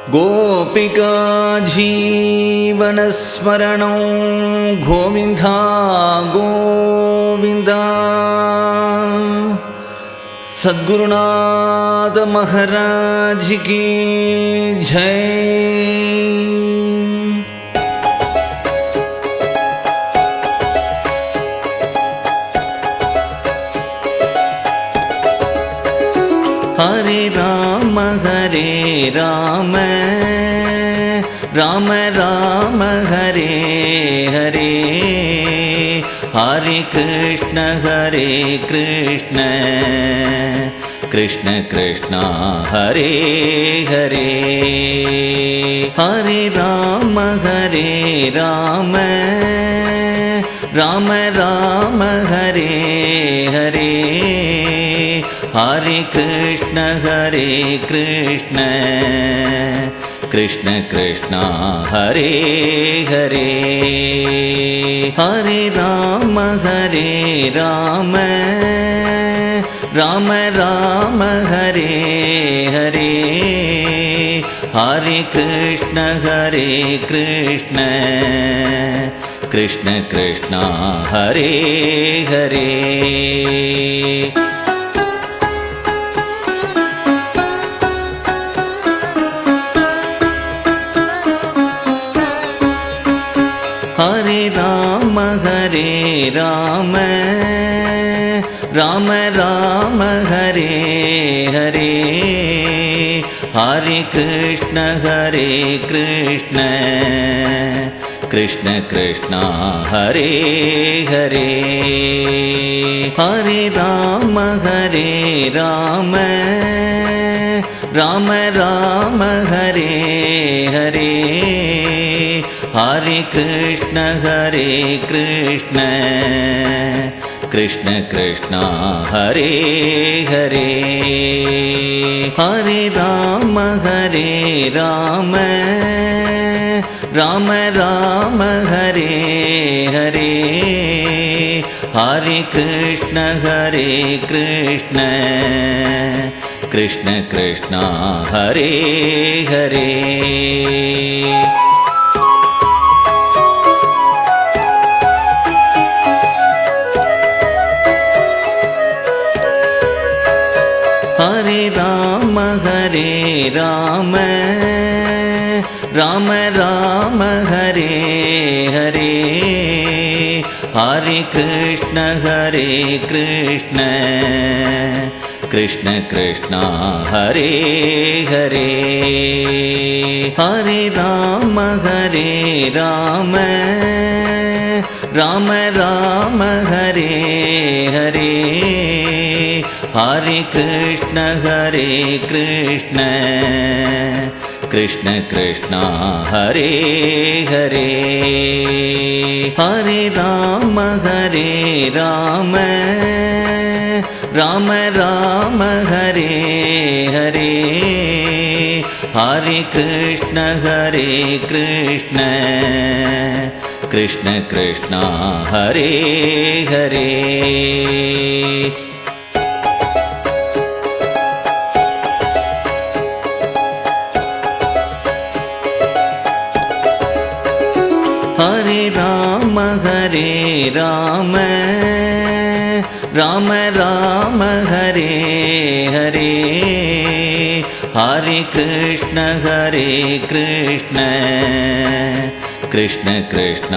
गोपिका जीवनस्मरणं गोविन्दा गोविन्दा। सद्गुरुनाथ महाराज की जय। हरे राम राम राम हरे हरे, हरे कृष्ण कृष्ण कृष्ण हरे हरे। हरे राम राम राम हरे हरे, हरे कृष्ण कृष्ण कृष्ण हरे हरे। हरे राम राम राम हरे हरे, हरे कृष्ण कृष्ण कृष्ण हरे हरे। हरे राम राम राम हरे हरे, हरे कृष्ण कृष्ण कृष्ण हरे हरे। हरे राम राम राम हरे हरे, हरे कृष्ण कृष्ण कृष्ण हरे हरे। हरे राम राम राम हरे हरे, हरे कृष्ण कृष्ण कृष्ण हरे हरे। हरे राम राम राम हरे हरे, हरे कृष्ण कृष्ण कृष्ण हरे हरे। हरे राम राम राम हरे हरे, हरे कृष्ण कृष्ण कृष्ण हरे हरे। हरे राम राम राम हरे हरे, हरे कृष्ण कृष्ण कृष्ण हरे हरे। हरे राम राम राम हरे हरे, हरे कृष्ण कृष्ण कृष्ण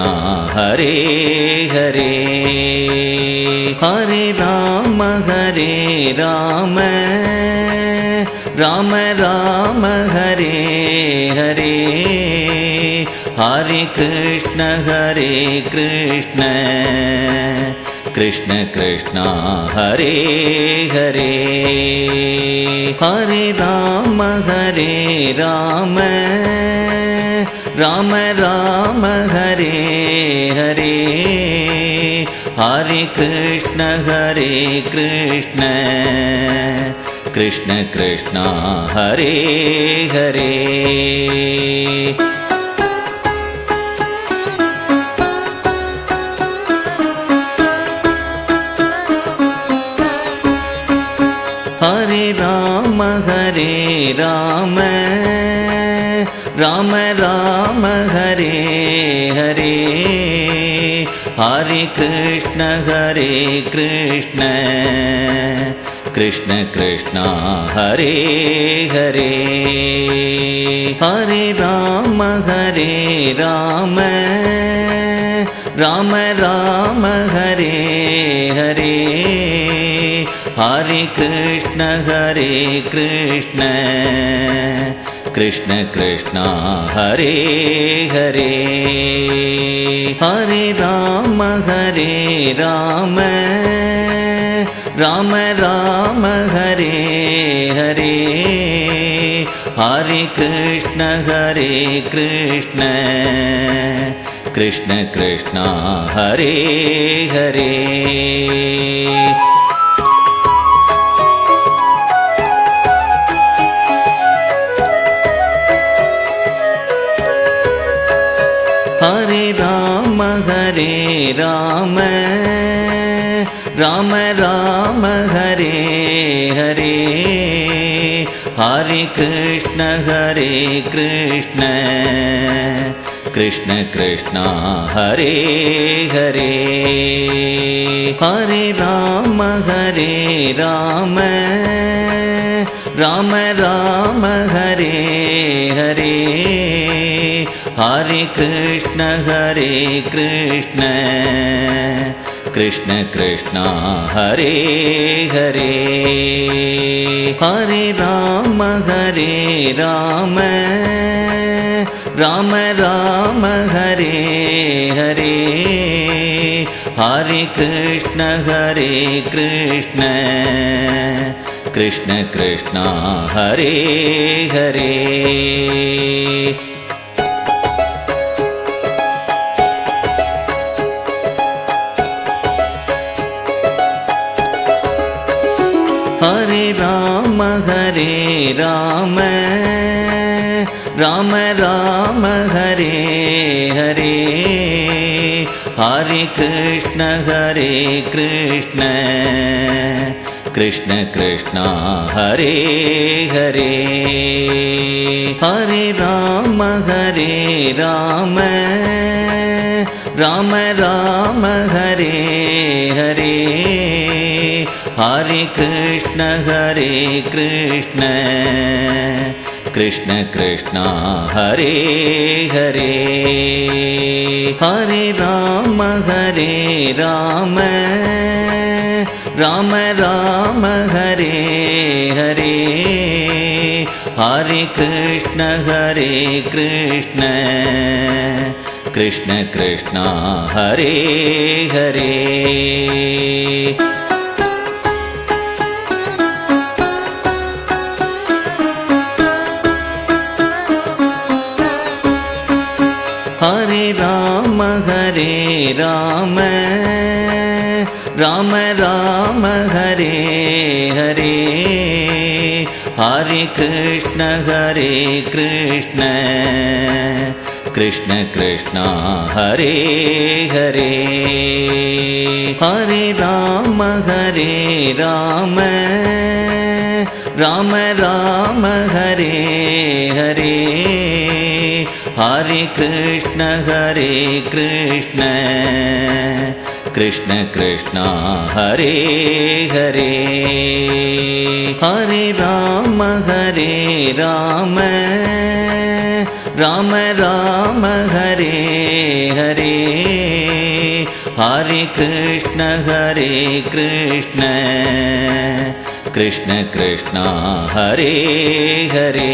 हरे हरे। हरे राम राम राम हरे हरे, हरे कृष्ण कृष्ण कृष्ण हरे हरे। हरे राम राम राम हरे हरे, हरे कृष्ण कृष्ण कृष्ण हरे हरे। हरे Ram Rama Rama Hare Hare Hare Krishna Krishna Krishna Krishna Hare Hare Hare Rama Rama Rama Hare Hare Hare Krishna Krishna Krishna Krishna Hare Hare Hare Rama Rama Rama Hare Hare Hare Krishna Krishna Krishna Krishna Hare Hare Hare Rama Rama Rama Hare Hare Hare Krishna Krishna Krishna Krishna Hare Hare Hare Rama Rama Rama Hare Hare Hare Krishna Krishna Krishna Krishna Hare Hare Hare Rama Rama Rama Hare Hare Hare Krishna Krishna Krishna Krishna Hare Hare Hare Rama Rama Rama Hare Hare Hare Krishna Krishna Krishna Krishna Hare Hare Hare Rama Rama Hare Hare Hare Krishna Krishna Krishna Krishna Hare Hare Hare Rama Rama Hare Hare Hare Krishna Krishna Krishna Krishna Hare Hare Hare Rama Rama Hare Hare Hare Krishna Krishna Krishna Krishna Hare Hare Hare Rama Rama Hare Hare Hare Krishna Krishna Krishna Krishna Hare Hare Hare Rama Rama Hare Hare Hare Krishna Krishna Krishna Krishna Hare Hare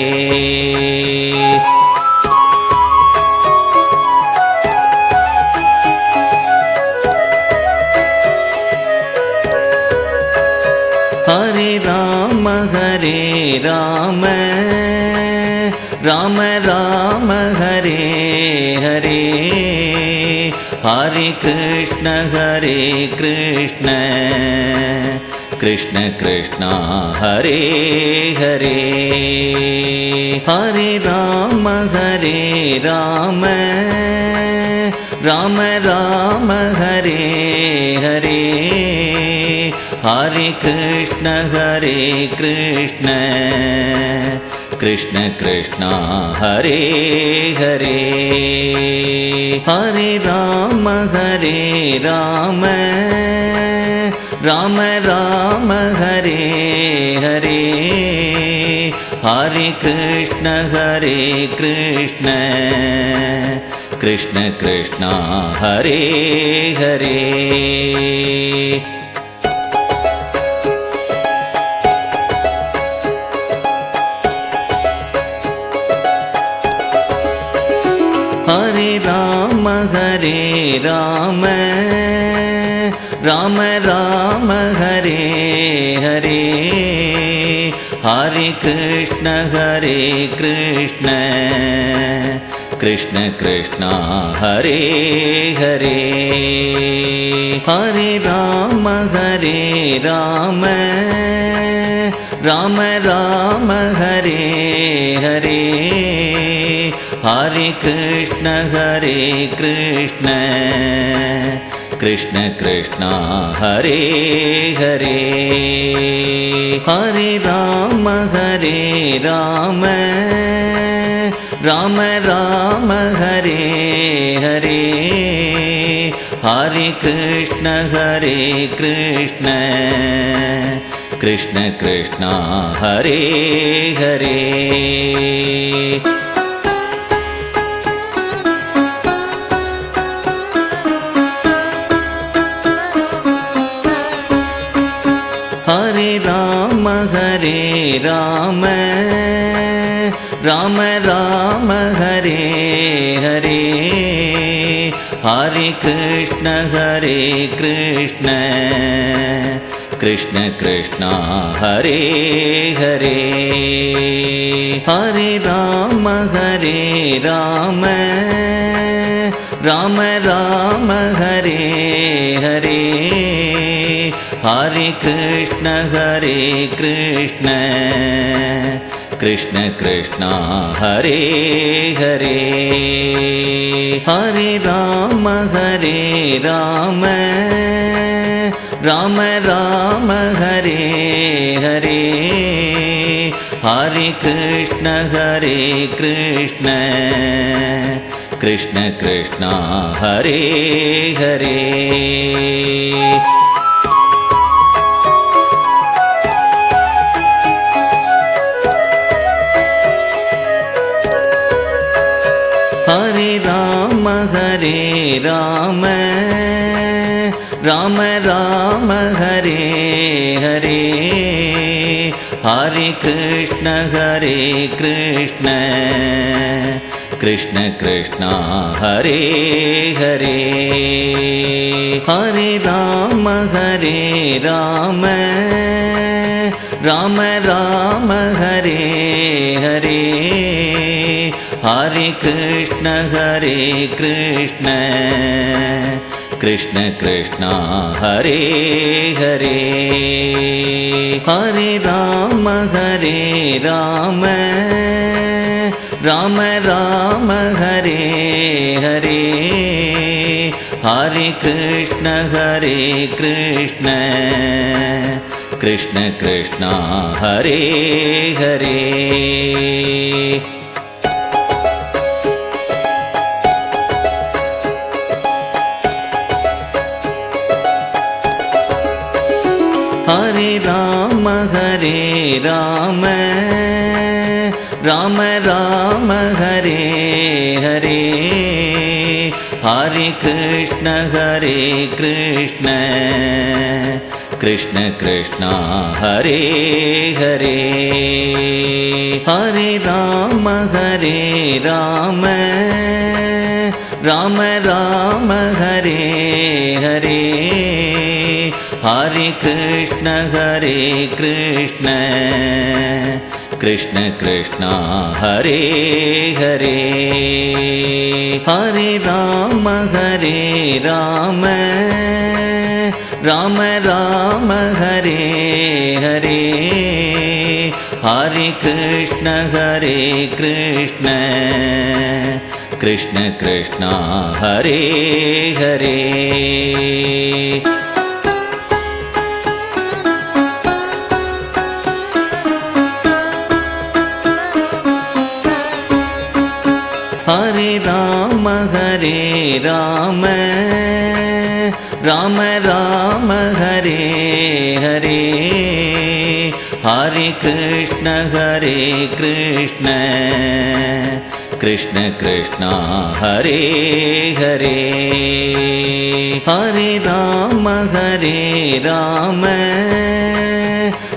Hare Rama Rama Hare Hare Hare Krishna Krishna Krishna Krishna Hare Hare Hare Rama Rama Hare Hare Hare Krishna Krishna Krishna Krishna Hare Hare Hare Ram Ram Ram Hare Hare Hare Krishna Krishna Krishna Hare Hare Hare Ram Ram Ram Hare Hare Hare Krishna Krishna Krishna Hare Hare Hare Ram Ram Ram Hare Hare Hare Krishna Krishna Krishna Hare Hare Hare Ram Ram Ram Hare Hare Hare Krishna Krishna Krishna Hare Hare Hare Ram Ram Ram Hare Hare Hare Krishna Krishna Krishna Hare Hare Hare Ram Ram Ram Hare Hare Hare Krishna Krishna Krishna Hare Hare Hare Ram Ram Ram Hare Hare Hare Krishna Krishna Krishna Hare Hare Hare Ram Ram Ram Hare Hare Hare Krishna Krishna Krishna Hare Hare Hare Ram Ram Ram Hare Hare Hare Krishna Krishna Krishna Hare Hare Hare Ram Ram Ram Hare Hare Hare Krishna Krishna Krishna Hare Hare Hare Ram Ram Ram Hare Hare Hare Krishna Krishna Krishna Hare Hare Hare Ram Ram Ram Hare Hare Hare Krishna Krishna Krishna Hare Hare Hare Ram Ram Ram Hare Hare Hare Krishna Krishna Krishna Hare Hare Ram Ram Ram Hare Hare Hare Krishna Krishna Krishna Hare Hare Hare Ram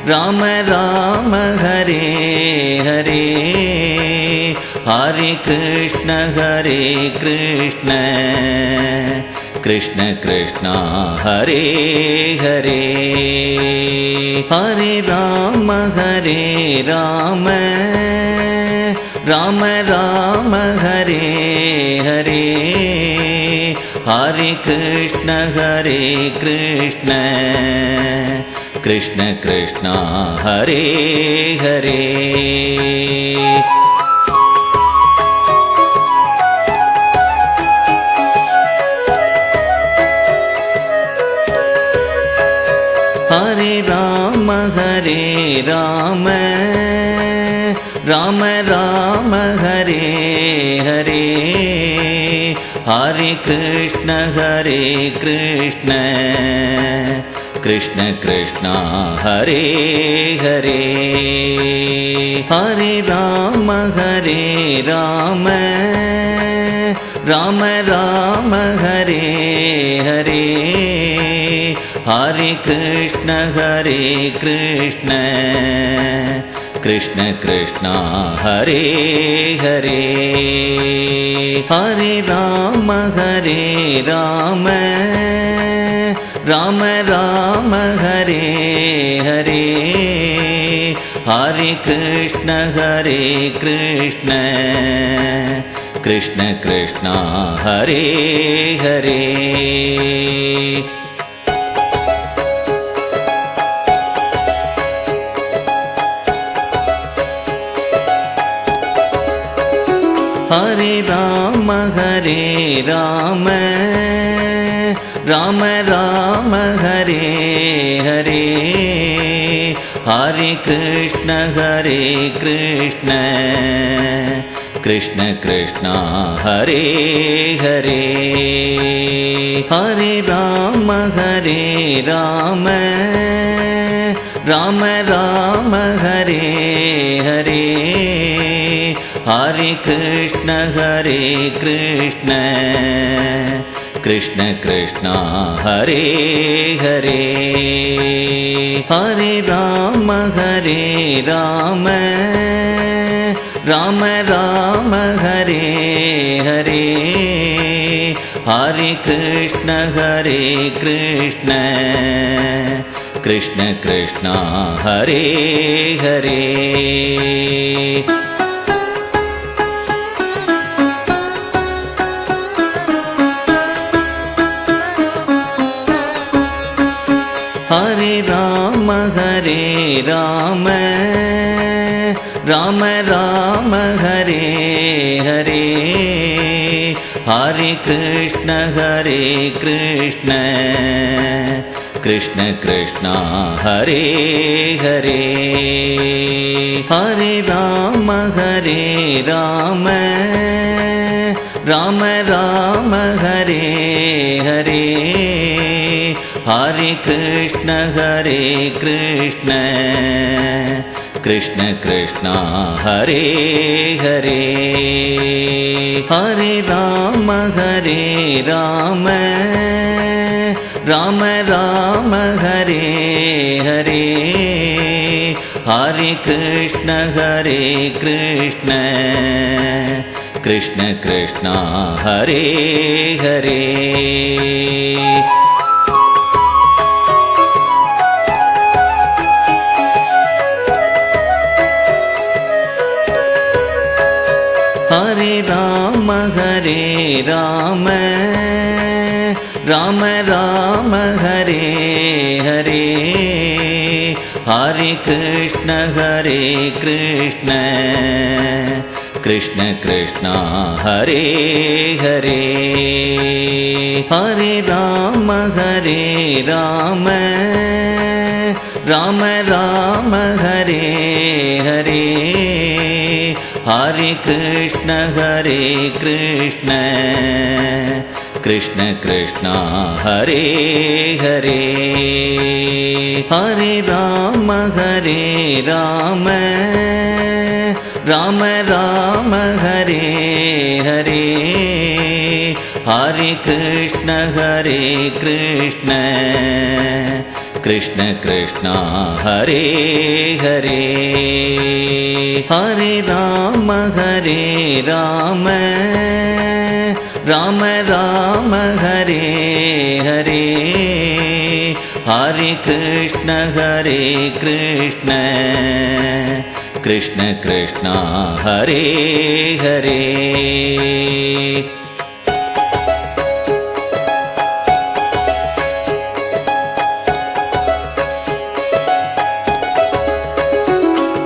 Ram Ram Hare Hare Hare Krishna Krishna Krishna Hare Hare Hare Ram Ram Ram Hare Hare Hare Krishna Krishna Krishna Hare Hare Hare Ram Ram Ram Hare Hare Hare Krishna Krishna Krishna Hare Hare Hare Ram Ram Ram Hare Hare Hare Krishna Krishna Krishna Hare Hare Hare Ram Ram Ram Hare Hare Hare Krishna Krishna Krishna Hare Hare Hare Ram Ram Ram Hare Hare Hare Krishna Krishna Krishna Hare Hare Hare Ram Ram Ram Hare Hare Hare Krishna Krishna Krishna Hare Hare Hare Ram Ram Ram Hare Hare Hare Krishna Krishna Krishna Hare Hare Hare Ram Ram Ram Hare Hare Hare Krishna Krishna Krishna Hare Hare Hare Ram Ram Ram Hare Hare Hare Krishna Krishna Krishna Hare Hare Hare Ram Ram Ram Hare Hare Hare Krishna Krishna Krishna Hare Hare Hare Ram Ram Ram Hare Hare Hare Krishna Krishna Krishna Hare Hare Hare Ram Ram Ram Hare Hare Hare Krishna Krishna Krishna Hare Hare Hare Rama Rama Rama Hare Hare Hare Krishna Krishna Krishna Hare Hare Hare Rama Rama Rama Hare Hare Hare Krishna Krishna Krishna Hare Hare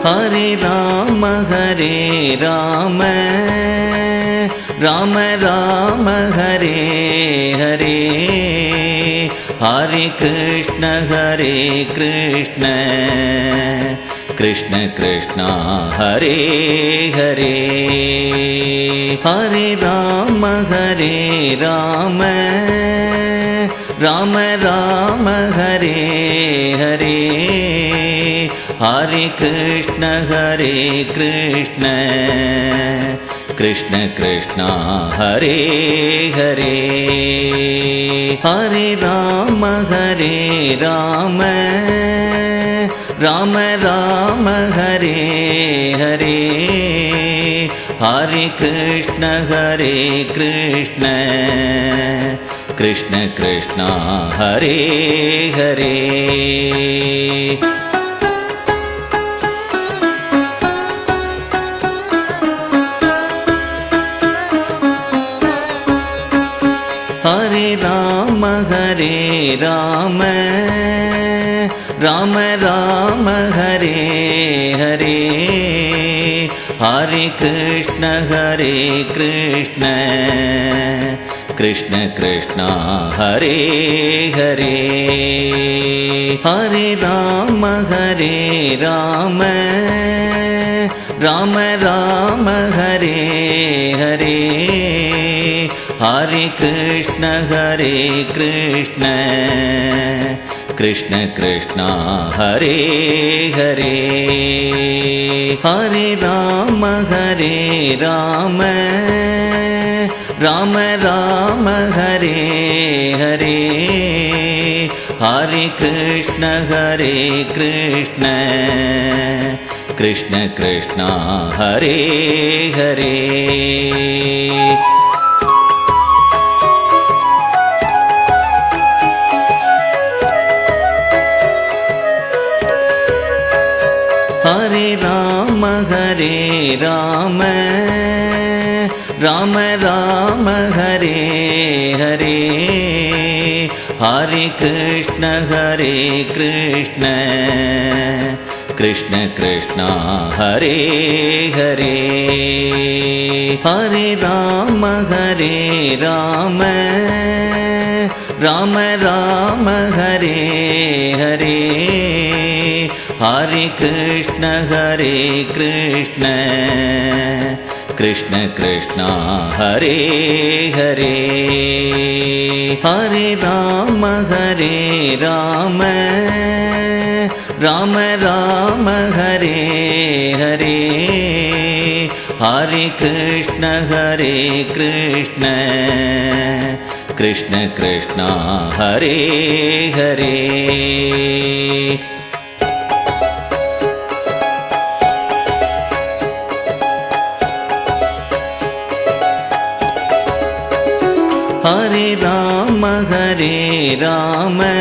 Hare Rama Rama Rama Hare Hare Hare Krishna Krishna Krishna Hare Hare Hare Rama Rama Rama Hare Hare Hare Krishna Krishna Krishna Hare Hare Hare Rama Rama Rama Hare Hare Hare Krishna Krishna Krishna Hare Hare Hare Rama Rama Rama Hare Hare Hare Krishna Krishna Krishna Hare Hare Hare Rama Rama Rama Hare Hare Hare Krishna Krishna Krishna Hare Hare Hare Rama Rama Rama Hare Hare Hare Krishna Krishna Krishna Hare Hare Hare Rama Rama Rama Hare Hare Hare Krishna Krishna Krishna Hare Hare Hare Rama Rama Rama Hare Hare Hare Krishna Krishna Krishna Hare Hare Hare Rama Rama Rama Hare Hare Hare Krishna Krishna Krishna Hare Hare Hare Rama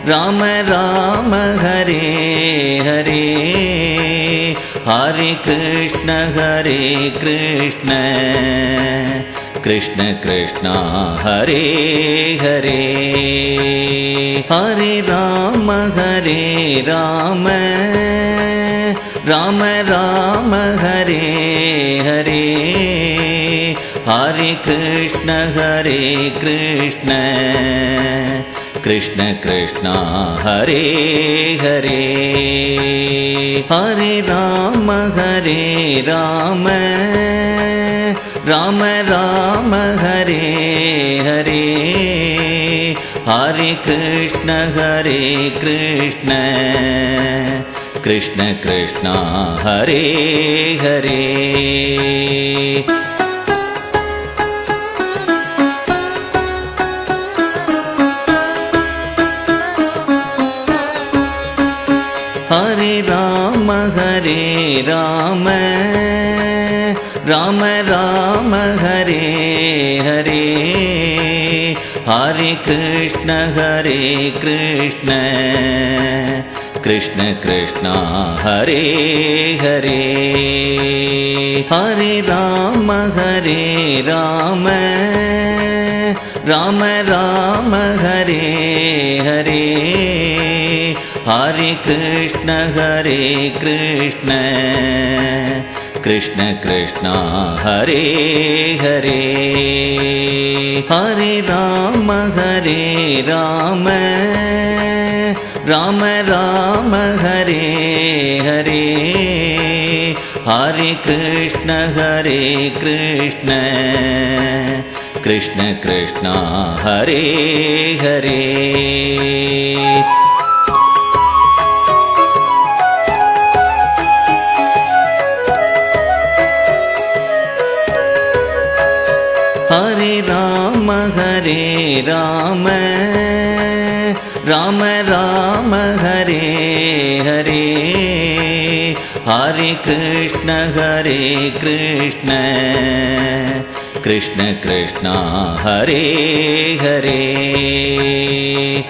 Rama Rama Hare Hare Hare Krishna Krishna Krishna Hare Hare Hare Rama Rama Rama Hare Hare Hare Krishna Krishna Krishna Hare Hare Hare Ram Ram Ram Hare Hare Hare Krishna Krishna Krishna Hare Hare Hare Ram Ram Ram Hare Hare Hare Krishna Krishna Krishna Hare Hare Hare Ram Ram Ram Hare Hare Hare Krishna Krishna Krishna Hare Hare Hare Ram Ram Ram Hare Hare Hare Krishna Krishna Krishna Hare Hare Hare Ram Ram Ram Hare Hare Hare Krishna Krishna Krishna Hare Hare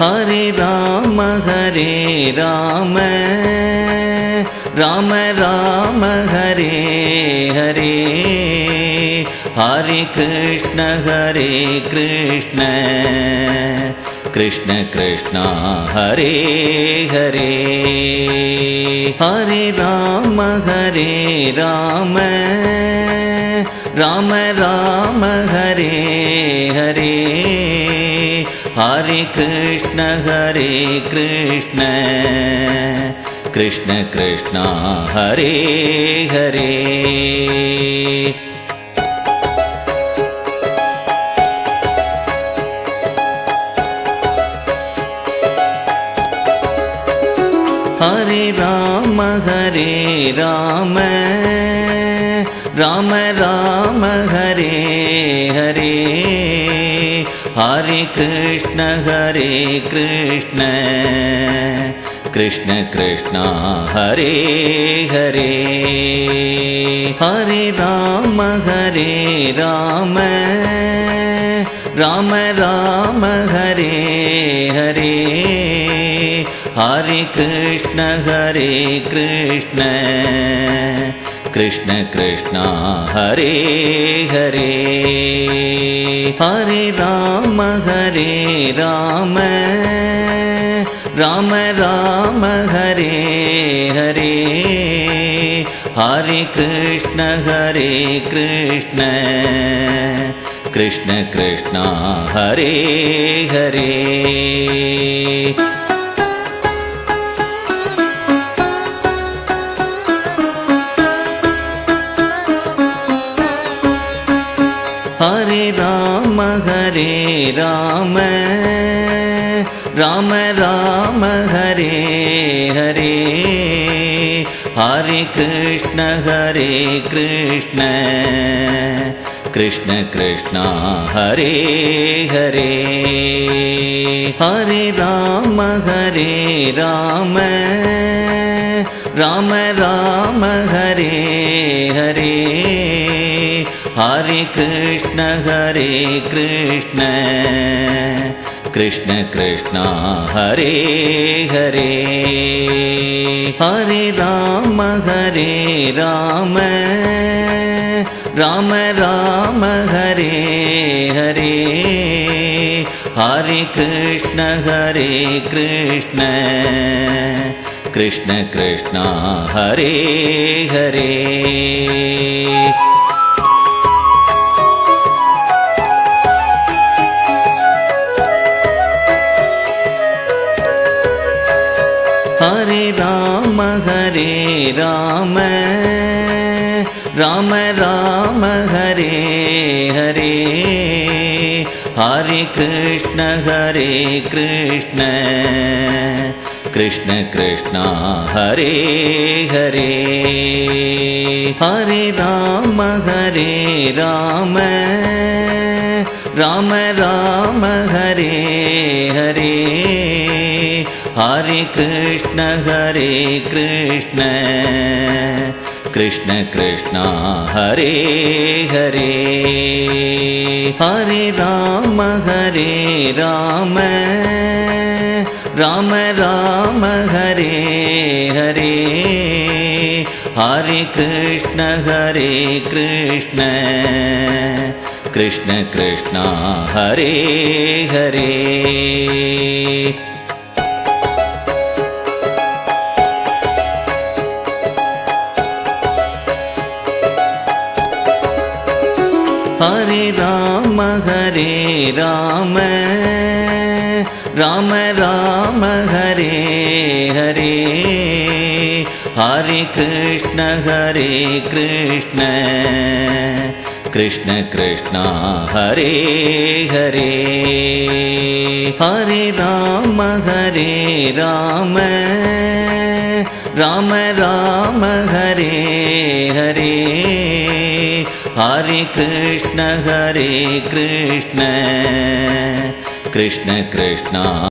Hare Ram Ram Ram Hare Hare Hare Krishna Krishna Krishna Hare Hare Hare Ram Ram Ram Hare Hare Hare Krishna Krishna Krishna Hare Hare Hare Ram Ram Ram Hare Hare Hare Krishna Krishna Krishna Hare Hare Hare Ram Ram Ram Hare Hare Hare Krishna Krishna Krishna Hare Hare Hare Ram Ram Ram Hare Hare Hare Krishna Krishna Krishna Hare Hare Hare Ram Ram Ram Hare Hare Hare Krishna Krishna Krishna Hare Hare Hare Ram Ram Ram Hare Hare Hare Krishna Krishna Krishna Hare Hare Hare Ram Ram Ram Hare Hare Hare Krishna Krishna Krishna Hare Hare Rama Hare Rama Rama Rama Hare Hare Hare Krishna Hare Krishna Krishna Krishna Hare Hare Hare Rama Hare Rama Rama Rama Hare Hare Hare Krishna Hare Krishna Krishna Krishna Hare Hare Hare Rama Hare Rama Rama Rama Hare Hare Hare Krishna Hare Krishna Krishna Krishna Hare Hare Hare Rama Hare Rama Rama Rama Hare Hare Hare Krishna Hare Krishna Krishna Krishna Hare Hare Hare Rama Hare Rama Rama Rama Hare Hare Hare Krishna Hare Krishna Krishna Krishna